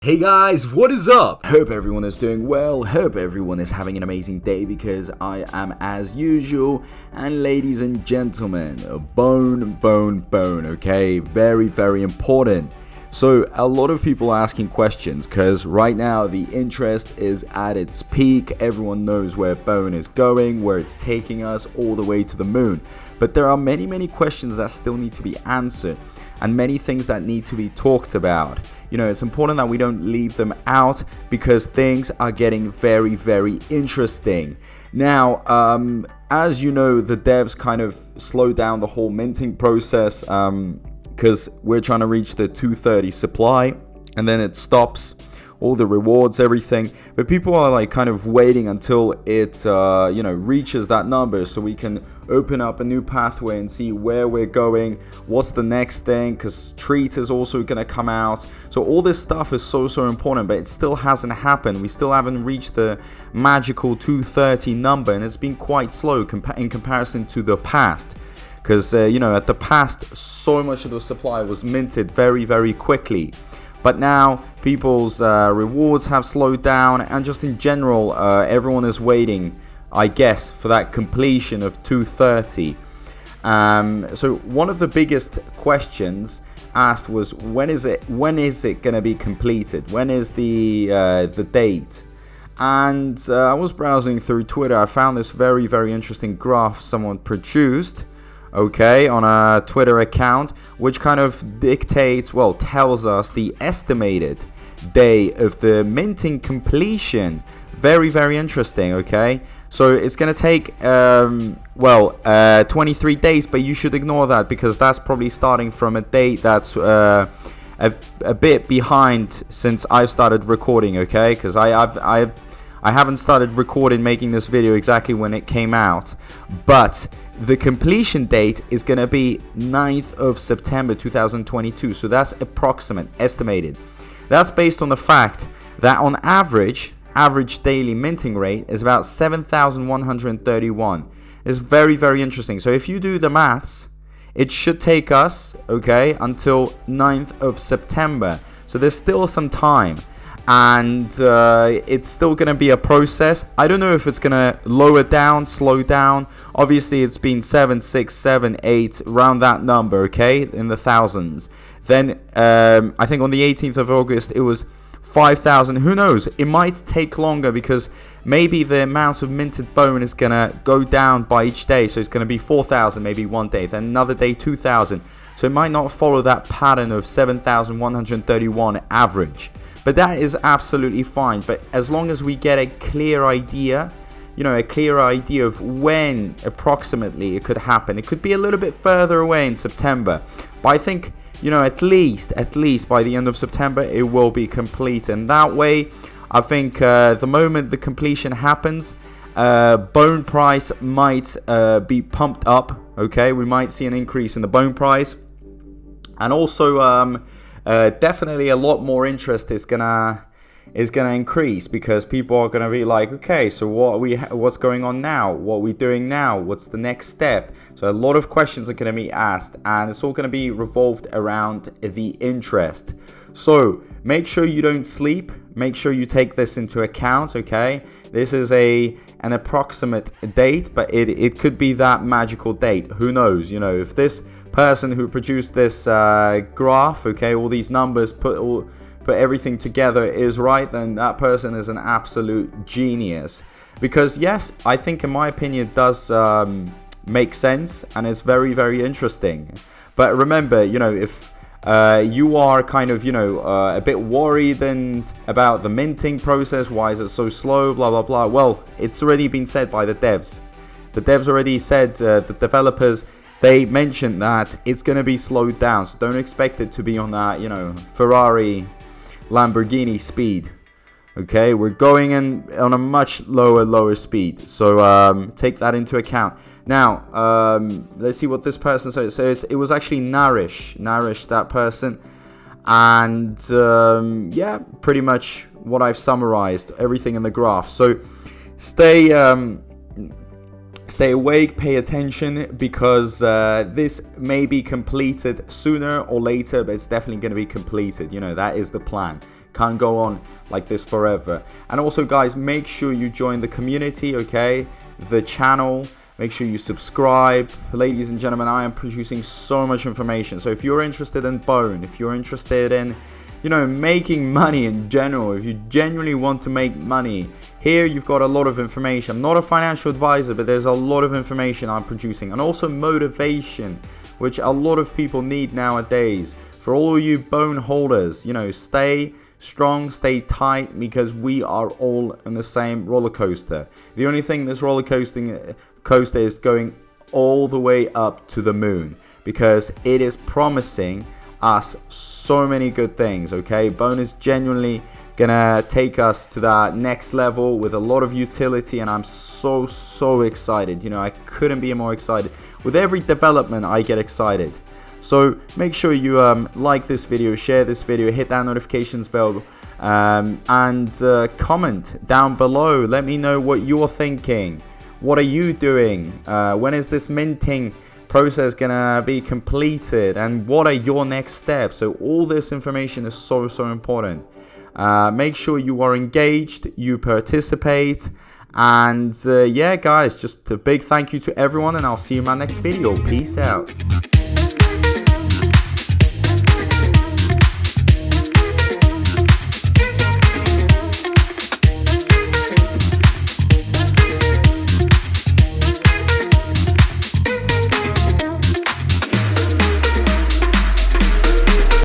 Hey guys, what is up? Hope everyone is doing well, hope everyone is having an amazing day because I am as usual. And ladies and gentlemen, bone, okay? Very important. So a lot of people are asking questions because right now the interest is at its peak. Everyone knows where bone is going, where it's taking us all the way to the moon. But there are many questions that still need to be answered and many things that need to be talked about. You know, it's important that we don't leave them out because things are getting very interesting. Now, as you know, the devs kind of slowed down the whole minting process because we're trying to reach the 230 supply and then it stops all the rewards, everything. But people are like kind of waiting until it, reaches that number so we can open up a new pathway and see where we're going, what's the next thing, because Treat is also going to come out. So all this stuff is so important, but it still hasn't happened. We still haven't reached the magical 230 number, and it's been quite slow in comparison to the past. Because, at the past, so much of the supply was minted very quickly. But now, people's rewards have slowed down, and just in general, everyone is waiting, I guess, for that completion of 230. So one of the biggest questions asked was, when is it going to be completed? When is the date? And I was browsing through Twitter. I found this very interesting graph someone produced, okay, on a Twitter account, which kind of tells us the estimated day of the minting completion. Very interesting, okay? So it's going to take 23 days, but you should ignore that because that's probably starting from a date that's a bit behind since I've started recording, okay? Because I haven't started recording, making this video exactly when it came out, but the completion date is going to be 9th of September 2022. So that's estimated. That's based on the fact that on average daily minting rate is about 7,131. It's very interesting. So if you do the maths, it should take us, okay, until 9th of September. So there's still some time. And it's still going to be a process. I don't know if it's going to slow down. Obviously, it's been 7, 6, 7, 8, around that number, okay, in the thousands. Then I think on the 18th of August, it was 5,000. Who knows? It might take longer because maybe the amount of minted bone is going to go down by each day. So it's going to be 4,000 maybe one day, then another day 2,000. So it might not follow that pattern of 7,131 average. But that is absolutely fine. But as long as we get a clear idea, of when approximately it could happen. It could be a little bit further away in September. But I think, at least by the end of September, it will be complete. And that way, I think the moment the completion happens, bone price might be pumped up. Okay, we might see an increase in the bone price. And also, definitely a lot more interest is gonna increase because people are gonna be like, okay, so what's going on now? What are we doing now? What's the next step? So a lot of questions are gonna be asked, and it's all gonna be revolved around the interest. So make sure you don't sleep. Make sure you take this into account. Okay, this is an approximate date, but it could be that magical date. Who knows? If this person who produced this graph, okay, all these numbers, put everything together is right, then that person is an absolute genius. Because yes, I think in my opinion it does make sense and it's very interesting. But remember, if you are kind of a bit worried about the minting process, why is it so slow, blah blah, well, it's already been said by the devs. The devs already said, the developers, they mentioned that it's going to be slowed down. So don't expect it to be on that, Ferrari, Lamborghini speed. Okay, we're going in on a much lower speed. So take that into account. Now, let's see what this person says. So it was actually Narish, that person. And yeah, pretty much what I've summarized, everything in the graph. So stay awake, pay attention, because this may be completed sooner or later, but it's definitely going to be completed. That is the plan. Can't go on like this forever. And also, guys, make sure you join the community, okay? The channel. Make sure you subscribe. Ladies and gentlemen, I am producing so much information. So if you're interested in Bone, if you're interested in, you know, making money in general, if you genuinely want to make money, here you've got a lot of information. I'm not a financial advisor, but there's a lot of information I'm producing. And also motivation, which a lot of people need nowadays. For all you Bone holders, you know, stay strong, stay tight, because we are all in the same roller coaster. The only thing this roller coaster is going all the way up to the moon, because it is promising us so many good things, okay? Bone is genuinely gonna take us to that next level with a lot of utility, and I'm so excited. You know, I couldn't be more excited. With every development, I get excited. So make sure you like this video, share this video, hit that notifications bell, and comment down below. Let me know what you're thinking. What are you doing? When is this minting process gonna be completed? And what are your next steps? So all this information is so important. Make sure you are engaged, you participate. And yeah, guys, just a big thank you to everyone, and I'll see you in my next video. Peace out.